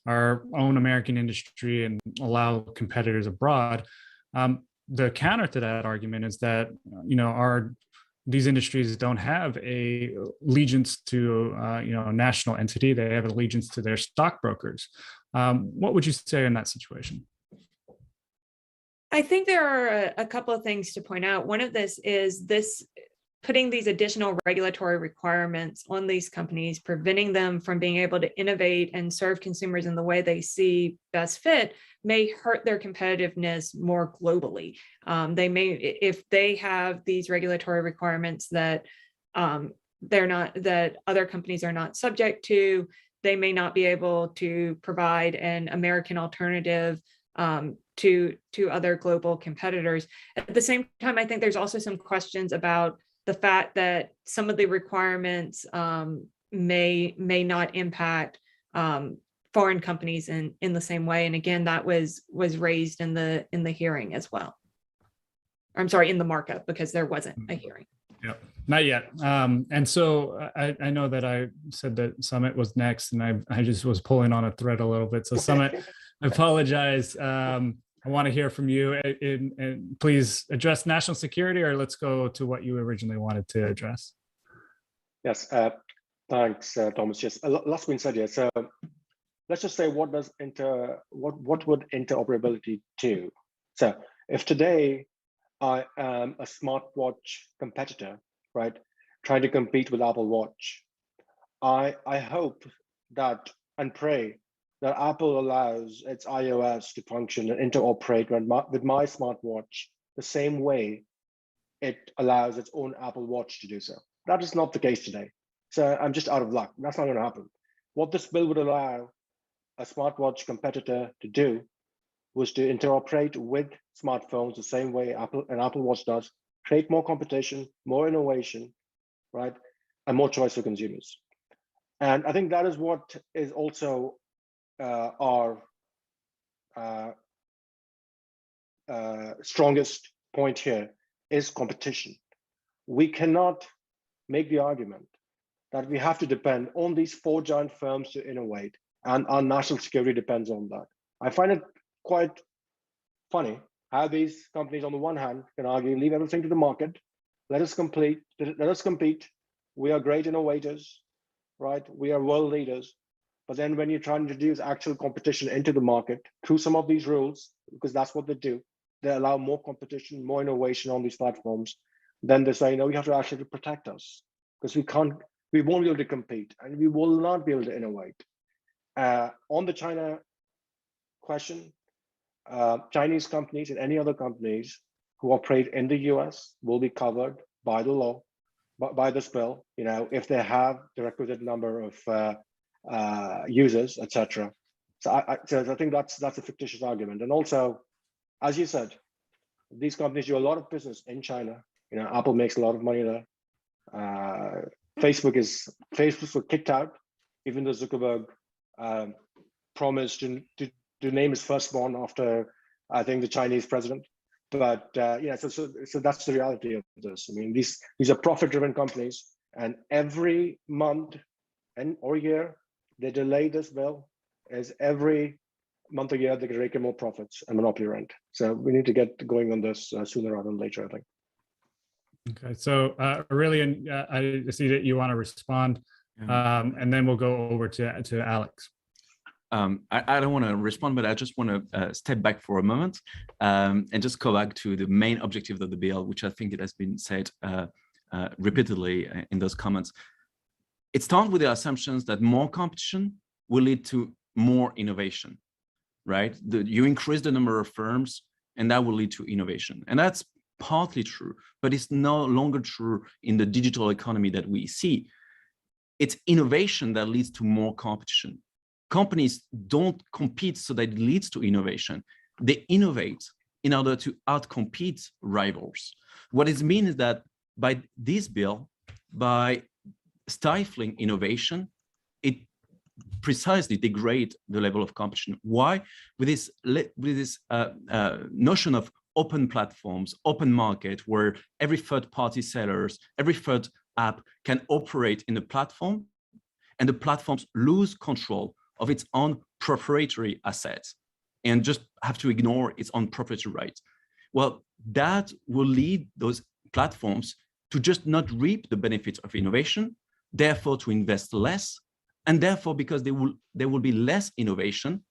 our own American industry and allow competitors abroad. The counter to that argument is that these industries don't have a allegiance to a national entity. They have allegiance to their stockbrokers. What would you say in that situation? I think there are a couple of things to point out. One of this is putting these additional regulatory requirements on these companies, preventing them from being able to innovate and serve consumers in the way they see best fit, may hurt their competitiveness more globally. They may, if they have these regulatory requirements that that other companies are not subject to, they may not be able to provide an American alternative to other global competitors. At the same time, I think there's also some questions about the fact that some of the requirements may not impact foreign companies in the same way. And again, that was raised in the hearing as well. I'm sorry, in the markup, because there wasn't a hearing. Yep, not yet. And so I know that I said that Sumit was next, and I just was pulling on a thread a little bit. So Sumit, I apologize. I want to hear from you, and please address national security, or let's go to what you originally wanted to address. Yes, thanks, Thomas. Yes, a lot's been said here. So let's just say, what would interoperability do? So if today I am a smartwatch competitor, right, trying to compete with Apple Watch, I hope that and pray that Apple allows its iOS to function and interoperate with my smartwatch the same way it allows its own Apple Watch to do so. That is not the case today. So I'm just out of luck. That's not going to happen. What this bill would allow a smartwatch competitor to do was to interoperate with smartphones the same way an Apple Watch does, create more competition, more innovation, right, and more choice for consumers. And I think that is what is also our strongest point here is competition. We cannot make the argument that we have to depend on these 4 giant firms to innovate, and our national security depends on that. I find it quite funny how these companies, on the one hand, can argue, leave everything to the market, let us compete. We are great innovators, right? We are world leaders. But then when you try to introduce actual competition into the market through some of these rules, because that's what they do, they allow more competition, more innovation on these platforms. Then they say, no, you have to actually protect us, because we won't be able to compete, and we will not be able to innovate. On the China question, Chinese companies and any other companies who operate in the US will be covered by the law, by this bill, if they have the requisite number of users, etc. So I think that's a fictitious argument. And also, as you said, these companies do a lot of business in China. Apple makes a lot of money there. Facebook was kicked out, even though Zuckerberg promised to name his firstborn after, I think, the Chinese president. But so that's the reality of this. I mean, these are profit-driven companies, and every month or year they delay this bill, as every month or year they can rake in more profits and monopoly rent. So we need to get going on this sooner rather than later, I think. Okay, so Aurelian, I see that you want to respond, and then we'll go over to Alex. I don't want to respond, but I just want to step back for a moment and just go back to the main objective of the bill, which I think it has been said repeatedly in those comments. It starts with the assumptions that more competition will lead to more innovation, right? You increase the number of firms, and that will lead to innovation. And that's partly true, but it's no longer true in the digital economy that we see. It's innovation that leads to more competition. Companies don't compete so that it leads to innovation. They innovate in order to outcompete rivals. What it means is that by this bill, by stifling innovation, it precisely degrades the level of competition. Why? With this notion of open platforms, open market, where every third-party sellers, every third app can operate in the platform, and the platforms lose control of its own proprietary assets and just have to ignore its own proprietary rights. Well, that will lead those platforms to just not reap the benefits of innovation, therefore to invest less, and therefore, because there will be less innovation,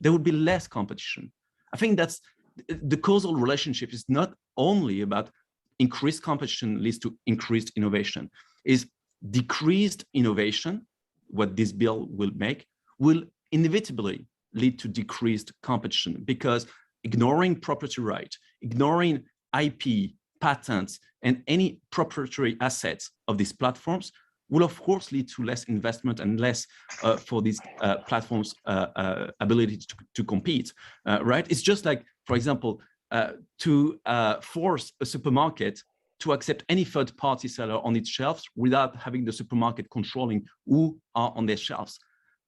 there will be less competition. I think that's the causal relationship is not only about increased competition leads to increased innovation, is decreased innovation, what this bill will make, will inevitably lead to decreased competition, because ignoring property right, ignoring IP, patents, and any proprietary assets of these platforms will of course lead to less investment and less for these platforms' ability to compete, right? It's just like, for example, to force a supermarket to accept any third-party seller on its shelves without having the supermarket controlling who are on their shelves.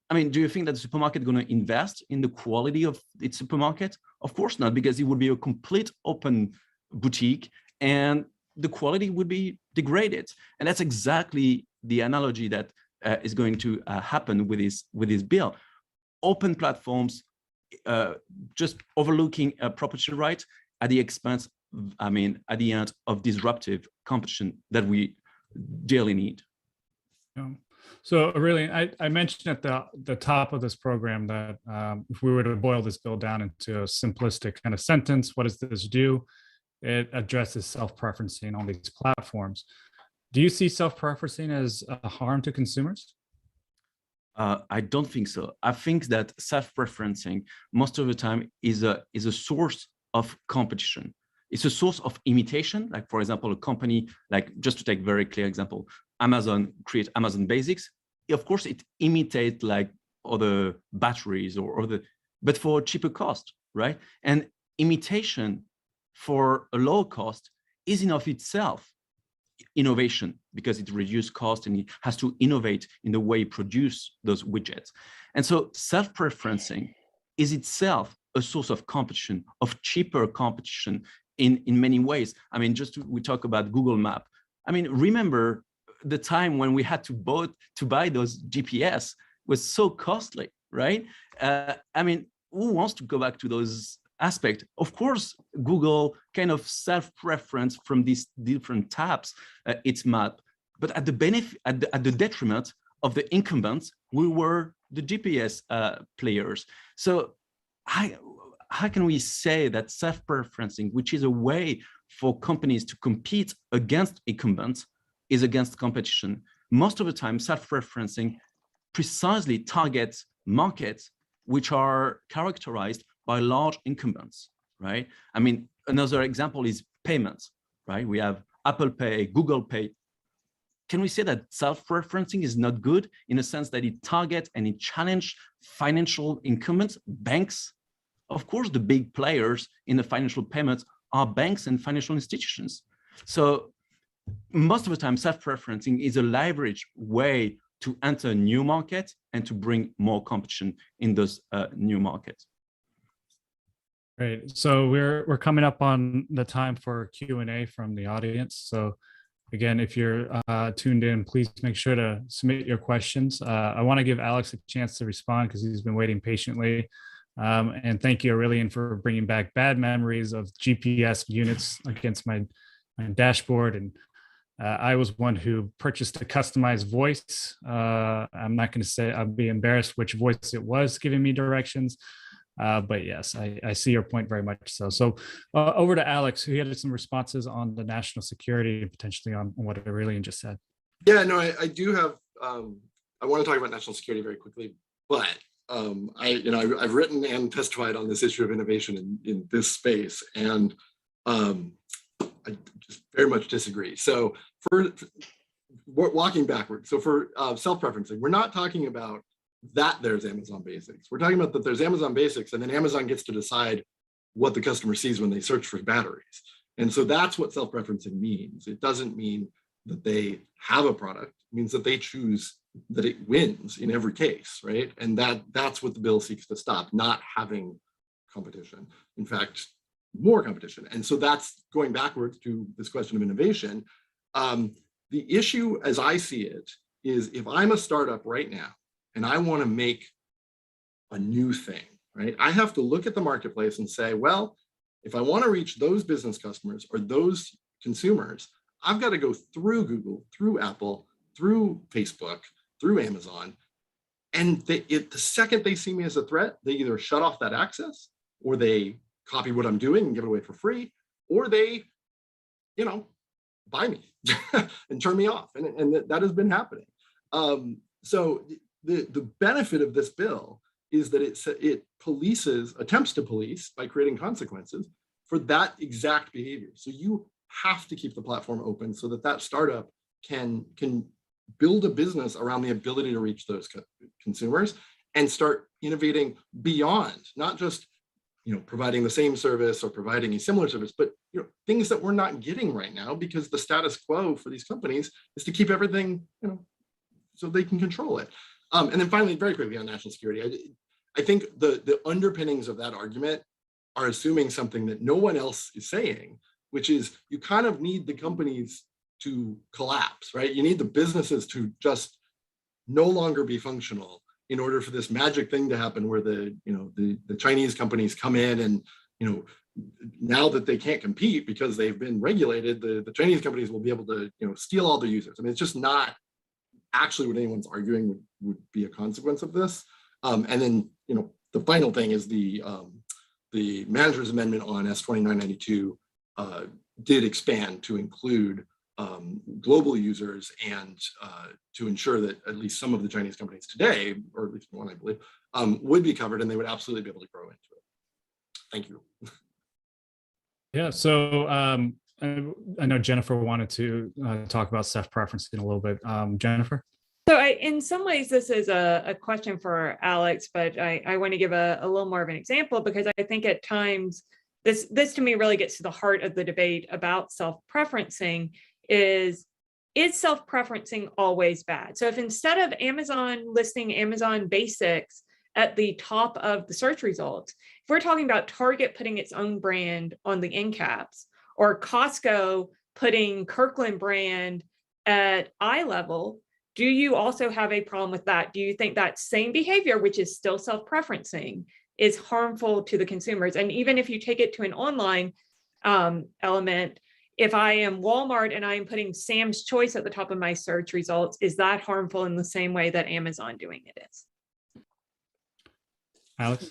I mean, do you think that the supermarket is going to invest in the quality of its supermarket? Of course not, because it would be a complete open boutique and the quality would be degraded. And that's exactly the analogy that is going to happen with this bill. Open platforms just overlooking property rights at the expense, I mean, at the end of disruptive competition that we dearly need. Yeah. So really, I mentioned at the top of this program that if we were to boil this bill down into a simplistic kind of sentence, what does this do? It addresses self-preferencing on these platforms. Do you see self-preferencing as a harm to consumers? I don't think so. I think that self-preferencing most of the time is a source of competition. It's a source of imitation. Like, for example, a company, like, just to take a very clear example, Amazon create Amazon Basics. Of course, it imitates like other batteries or other, but for a cheaper cost, right? And imitation for a low cost is in of itself innovation because it reduces cost and it has to innovate in the way it produces those widgets. And so self-preferencing is itself a source of competition, of cheaper competition in many ways. I mean, we talk about Google Map. I mean, remember the time when we had to buy those GPS was so costly, right? I mean, who wants to go back to those aspects? Of course, Google kind of self-preference from these different tabs its map, but at the detriment of the incumbents, we were the GPS players. So how can we say that self-preferencing, which is a way for companies to compete against incumbents, is against competition? Most of the time, self-preferencing precisely targets markets which are characterized by large incumbents, right? I mean, another example is payments, right? We have Apple Pay, Google Pay. Can we say that self-preferencing is not good in a sense that it targets and it challenges financial incumbents, banks? Of course, the big players in the financial payments are banks and financial institutions. So most of the time, self-preferencing is a leverage way to enter a new market and to bring more competition in those new markets. Great. So we're coming up on the time for Q&A from the audience. So again, if you're tuned in, please make sure to submit your questions. I want to give Alex a chance to respond because he's been waiting patiently. And thank you, Aurelian, for bringing back bad memories of GPS units against my dashboard. And I was one who purchased a customized voice. I'm not going to say, I'd be embarrassed which voice it was giving me directions. But yes, I see your point very much so. So over to Alex, who had some responses on the national security and potentially on what Aurelian just said. Yeah, no, I do have, I want to talk about national security very quickly, but I've written and testified on this issue of innovation in this space, and I just very much disagree. So for walking backwards, so for self-preferencing, we're not talking about that there's Amazon Basics. We're talking about that there's Amazon Basics, and then Amazon gets to decide what the customer sees when they search for batteries. And so that's what self-preferencing means. It doesn't mean that they have a product. It means that they choose that it wins in every case, right? And that's what the bill seeks to stop, not having competition. In fact, more competition. And so that's going backwards to this question of innovation. The issue, as I see it, is if I'm a startup right now and I want to make a new thing, right? I have to look at the marketplace and say, well, if I want to reach those business customers or those consumers, I've got to go through Google, through Apple, through Facebook, through Amazon. And the second they see me as a threat, they either shut off that access, or they copy what I'm doing and give it away for free, or they, buy me and turn me off. And that has been happening. So the benefit of this bill is that it attempts to police by creating consequences for that exact behavior. So you have to keep the platform open so that startup can build a business around the ability to reach those consumers and start innovating beyond, not just providing the same service or providing a similar service, but things that we're not getting right now because the status quo for these companies is to keep everything so they can control it. And then finally, very quickly on national security, I think the underpinnings of that argument are assuming something that no one else is saying, which is you kind of need the companies to collapse, right? You need the businesses to just no longer be functional in order for this magic thing to happen where the Chinese companies come in and, now that they can't compete because they've been regulated, the Chinese companies will be able to, steal all their users. I mean, it's just not actually what anyone's arguing would be a consequence of this. And then, the final thing is the manager's amendment on S2992 did expand to include global users and to ensure that at least some of the Chinese companies today, or at least one, I believe, would be covered, and they would absolutely be able to grow into it. Thank you. Yeah, so I know Jennifer wanted to talk about self-preferencing a little bit. Jennifer? So in some ways, this is a question for Alex, but I want to give a little more of an example because I think at times, this to me really gets to the heart of the debate about self-preferencing is is self-preferencing always bad? So if instead of Amazon listing Amazon Basics at the top of the search results, if we're talking about Target putting its own brand on the end caps, or Costco putting Kirkland brand at eye level, do you also have a problem with that? Do you think that same behavior, which is still self-preferencing, is harmful to the consumers? And even if you take it to an online element, if I am Walmart and I am putting Sam's Choice at the top of my search results, is that harmful in the same way that Amazon doing it is? Alex?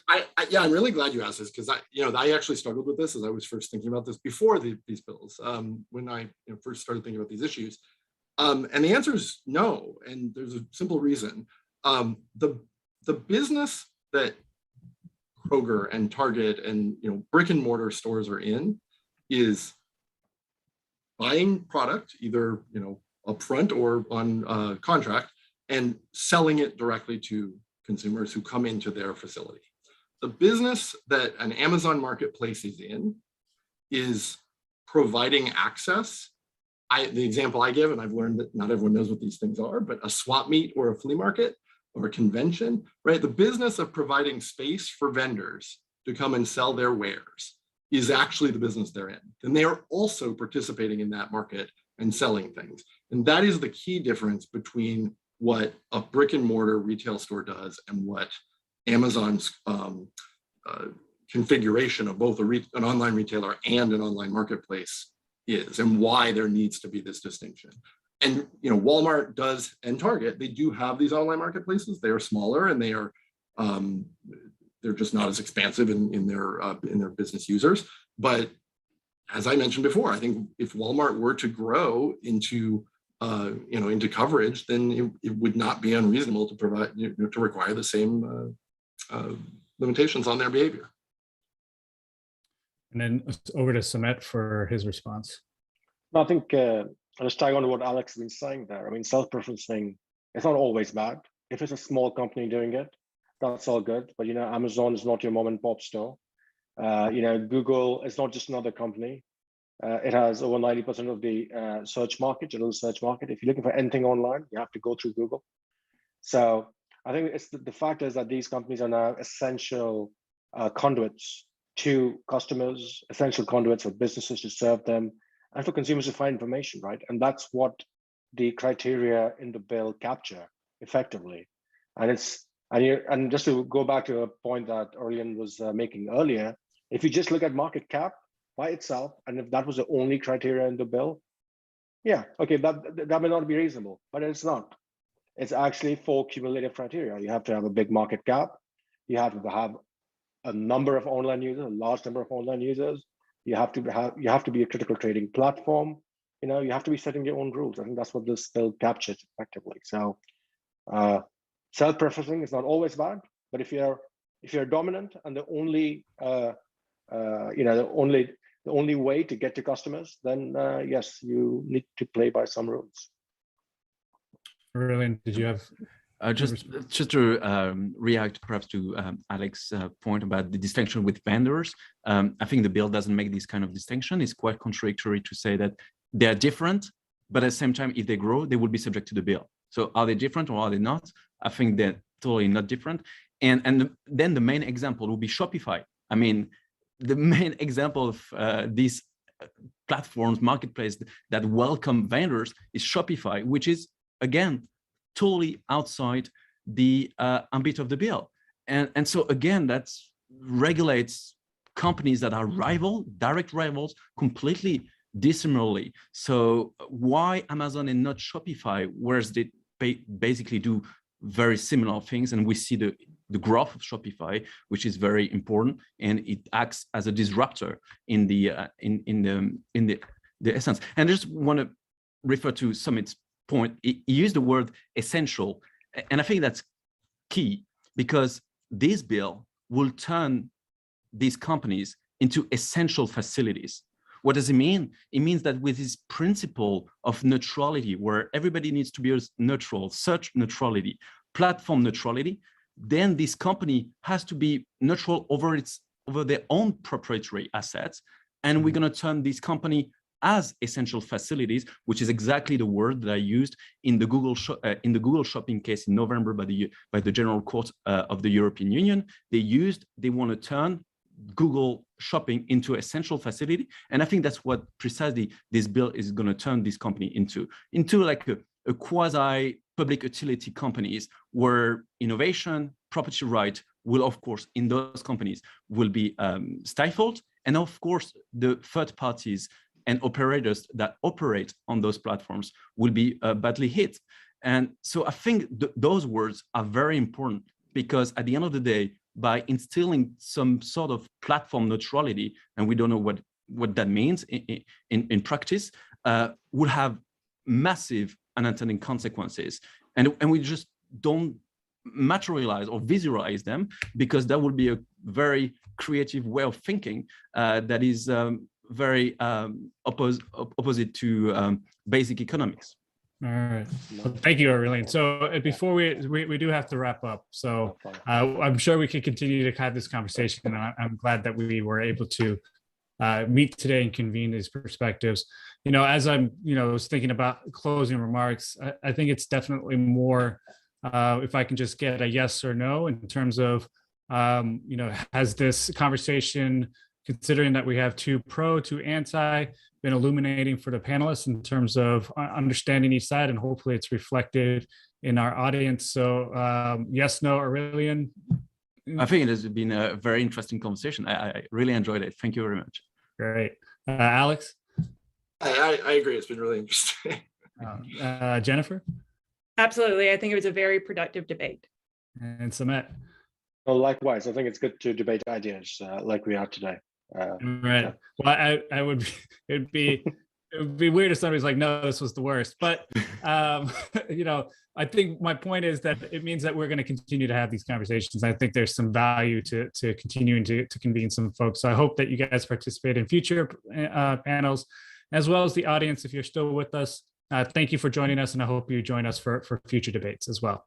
Yeah, I'm really glad you asked this, because I actually struggled with this as I was first thinking about this before these bills, when I first started thinking about these issues. And the answer is no, and there's a simple reason. The business that Kroger and Target and brick and mortar stores are in is buying product either upfront or on contract and selling it directly to consumers who come into their facility. The business that an Amazon marketplace is in is providing access. The example I give, and I've learned that not everyone knows what these things are, but a swap meet or a flea market or a convention, right? The business of providing space for vendors to come and sell their wares is actually the business they're in. And they are also participating in that market and selling things. And that is the key difference between what a brick and mortar retail store does and what Amazon's configuration of both an online retailer and an online marketplace is, and why there needs to be this distinction. And Walmart does, and Target, they do have these online marketplaces. They are smaller and they are they're just not as expansive in their business users. But as I mentioned before, I think if Walmart were to grow into into coverage, then it would not be unreasonable to provide to require the same limitations on their behavior. And then over to Sumit for his response. I think I'll just tag on to what Alex has been saying there. I mean, self-preferencing, it's not always bad. If it's a small company doing it, that's all good. But Amazon is not your mom and pop store. Google is not just another company. It has over 90% of the search market, general search market. If you're looking for anything online, you have to go through Google. So I think it's the fact is that these companies are now essential conduits to customers, essential conduits for businesses to serve them, and for consumers to find information, right? And that's what the criteria in the bill capture effectively. And just to go back to a point that Aurélien was making earlier, if you just look at market cap by itself, and if that was the only criteria in the bill, yeah, okay, that may not be reasonable, but it's not. It's actually 4 cumulative criteria. You have to have a big market cap. You have to have a number of online users, a large number of online users. You have to be a critical trading platform. You have to be setting your own rules. I think that's what this bill captures effectively. So self-preferencing is not always bad, but if you're dominant and the only way to get to customers, then yes, you need to play by some rules. Aurélien, did you have? Just to react perhaps to Alex's point about the distinction with vendors, I think the bill doesn't make this kind of distinction. It's quite contradictory to say that they're different, but at the same time, if they grow, they will be subject to the bill. So are they different or are they not? I think they're totally not different. And then the main example will be Shopify. I mean, the main example of these platforms, marketplace that welcome vendors is Shopify, which is, again, totally outside the ambit of the bill. And so again, that regulates companies that are direct rivals, completely dissimilarly. So why Amazon and not Shopify, whereas they basically do very similar things, and we see the growth of Shopify, which is very important, and it acts as a disruptor in the essence. And I just want to refer to Sumit's point. He used the word essential, and I think that's key, because this bill will turn these companies into essential facilities. What does it mean? It means that with this principle of neutrality, where everybody needs to be neutral, search neutrality, platform neutrality, then this company has to be neutral over their own proprietary assets, and we're going to turn this company as essential facilities, which is exactly the word that I used in the Google Shopping case in November by the General Court of the European Union. They want to turn Google Shopping into essential facility, and I think that's what precisely this bill is going to turn this company into like a quasi public utility companies, where innovation, property right will, of course, in those companies will be stifled, and of course the third parties and operators that operate on those platforms will be badly hit. And so I think those words are very important, because at the end of the day, by instilling some sort of platform neutrality, and we don't know what that means in practice, will have massive unintended consequences. And we just don't materialize or visualize them, because that would be a very creative way of thinking that is very opposite to basic economics. All right. Well, thank you, Aurelian. So before we do have to wrap up. So I'm sure we could continue to have this conversation, and I'm glad that we were able to meet today and convene these perspectives. As I'm, was thinking about closing remarks, I think it's definitely more, if I can just get a yes or no in terms of, has this conversation, considering that we have two pro, two anti, been illuminating for the panelists in terms of understanding each side, and hopefully it's reflected in our audience. So yes, no, Aurelian? I think it has been a very interesting conversation. I really enjoyed it. Thank you very much. Great. Alex? I agree. It's been really interesting. Jennifer? Absolutely. I think it was a very productive debate. And Samet? Well, likewise, I think it's good to debate ideas like we are today. Right. Well, it'd be weird if somebody's like, no, this was the worst. But I think my point is that it means that we're going to continue to have these conversations. I think there's some value to continuing to convene some folks. So I hope that you guys participate in future panels, as well as the audience. If you're still with us, thank you for joining us, and I hope you join us for future debates as well.